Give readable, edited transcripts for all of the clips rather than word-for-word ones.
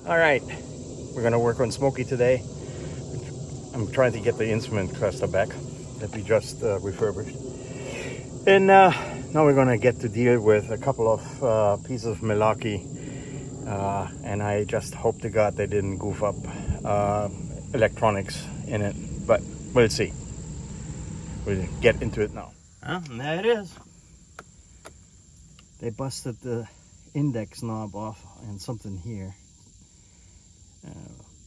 All right, we're gonna work on Smokey today. I'm trying to get the instrument cluster back that we just refurbished. And now we're gonna get to deal with a couple of pieces of malarkey. And I just hope to God they didn't goof up electronics in it, but we'll see. We'll get into it now. And there it is. They busted the index knob off and something here.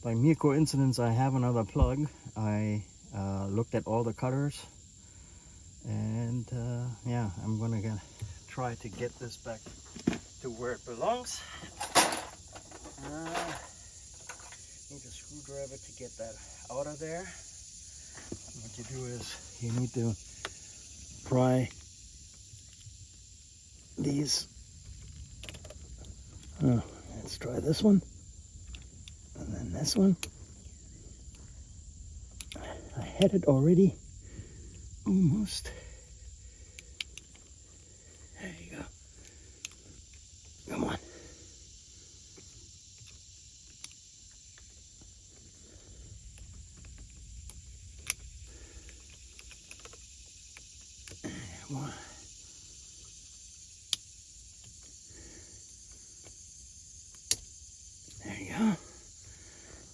By mere coincidence, I have another plug. I looked at all the colors, and yeah, I'm gonna try to get this back to where it belongs. Need a screwdriver to get that out of there. What you do is you need to pry these. Let's try this one. And then this one. I had it already. Almost. There you go. Come on. Come on. There you go.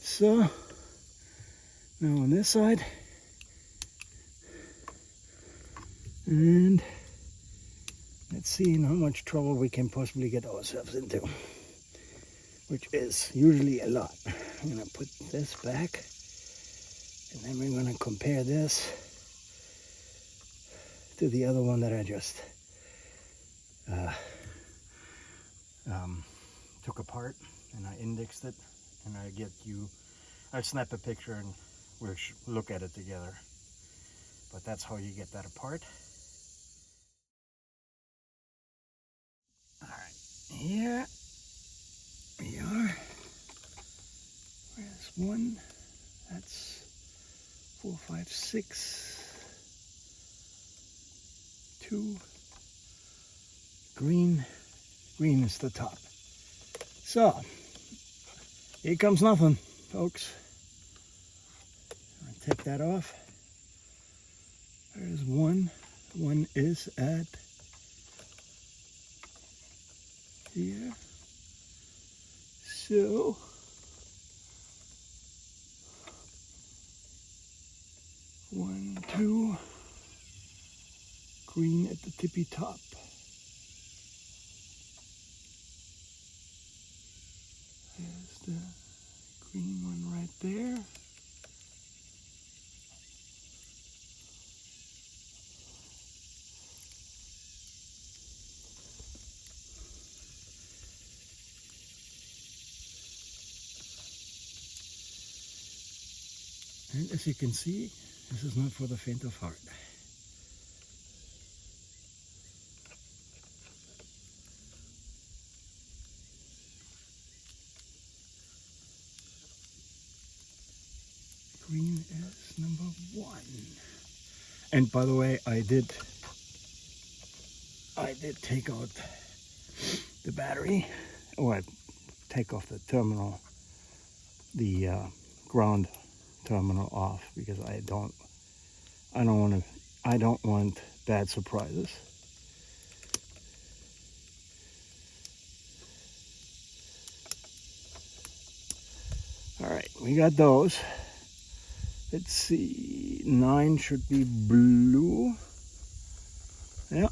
So, now on this side, and let's see how much trouble we can possibly get ourselves into, which is usually a lot. I'm gonna put this back, and then we're gonna compare this to the other one that I just took apart, and I indexed it, and I'll snap a picture and we'll look at it together. But that's how you get that apart. All right, here we are. Where's one? That's 4, 5, 6. 2. Green. Green is the top. So, here comes nothing, folks. I'll take that off. There's one. One is at here. So, one, two. Green at the tippy top. There's the green one right there. And as you can see, this is not for the faint of heart. Green is number 1. And by the way, I did take out the battery, or take off the terminal, the ground terminal off, because I don't want bad surprises. All right, we got those. Let's see, 9 should be blue. Yeah,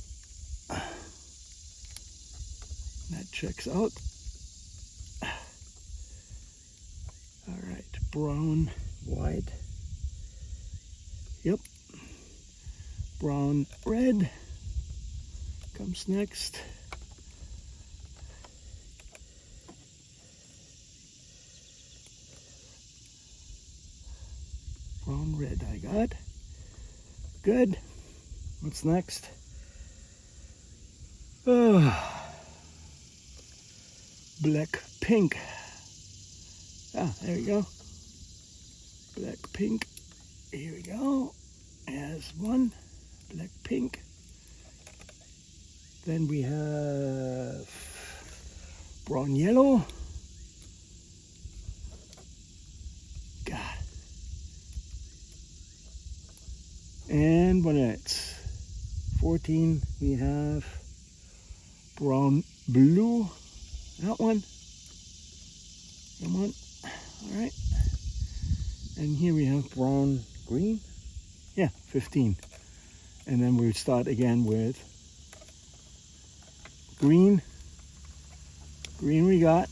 that checks out. All right, brown, white. Yep, brown, red comes next. Brown, red I got. Good. What's next? Black, pink. Ah, there we go. Black, pink. Here we go. There's one. Black, pink. Then we have brown, yellow. 10 bonnets. 14 we have brown blue. That one. Come on. All right. And here we have brown green. Yeah, 15. And then we start again with green. Green we got.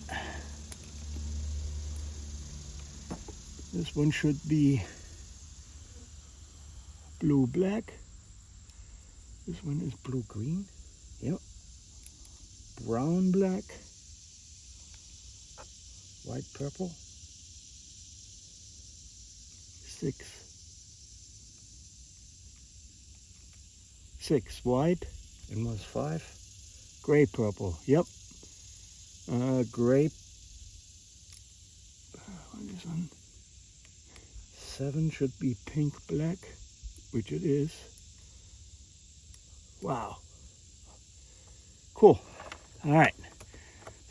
This one should be blue black. This one is blue green. Yep. Brown black. White purple. 6 white, and was 5. Gray purple. Yep. Gray. What is on? 7 should be pink black, which it is. Wow. Cool. All right.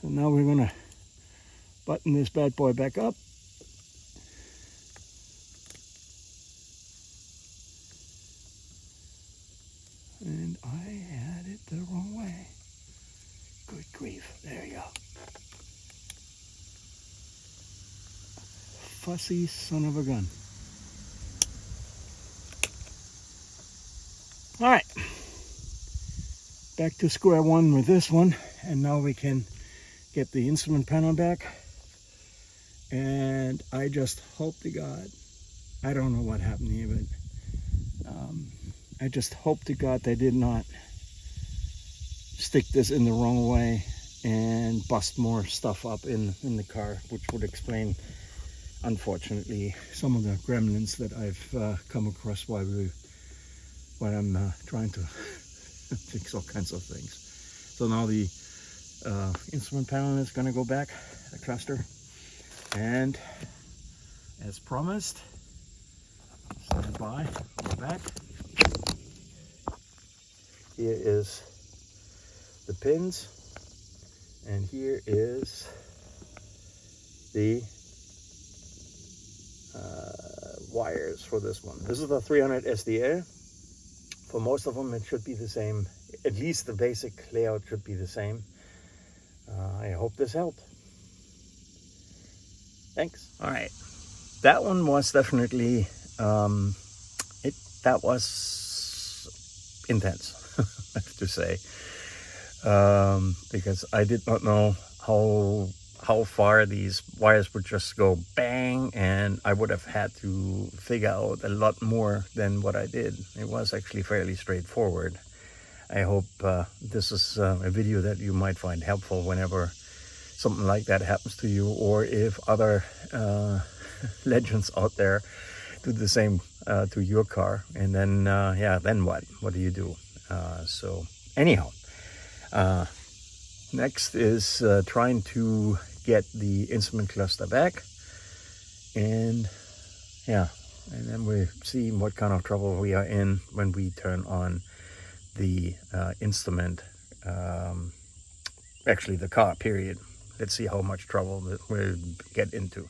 So now we're gonna button this bad boy back up. And I had it the wrong way. Good grief. There you go. Fussy son of a gun. All right. Back to square one with this one. And now we can get the instrument panel back. And I just hope to God, I don't know what happened here, but I just hope to God they did not stick this in the wrong way and bust more stuff up in the car, which would explain, unfortunately, some of the gremlins that I've come across while I'm trying to fix all kinds of things. So now the instrument panel is going to go back, the cluster, and as promised, stand by, we're back. Here is the pins, and here is the wires for this one. This is the 300 SDL. For most of them it should be the same, at least the basic layout should be the same. I hope this helped. Thanks. All right, that one was definitely that was intense. I have to say, because I did not know how far these wires would just go bang, and I would have had to figure out a lot more than what I did. It was actually fairly straightforward. I hope this is a video that you might find helpful whenever something like that happens to you, or if other legends out there do the same to your car. And then yeah, then what do you do? So anyhow, next is trying to get the instrument cluster back, and yeah, and then we'll see what kind of trouble we are in when we turn on the instrument, actually the car, period. Let's see how much trouble that we'll get into.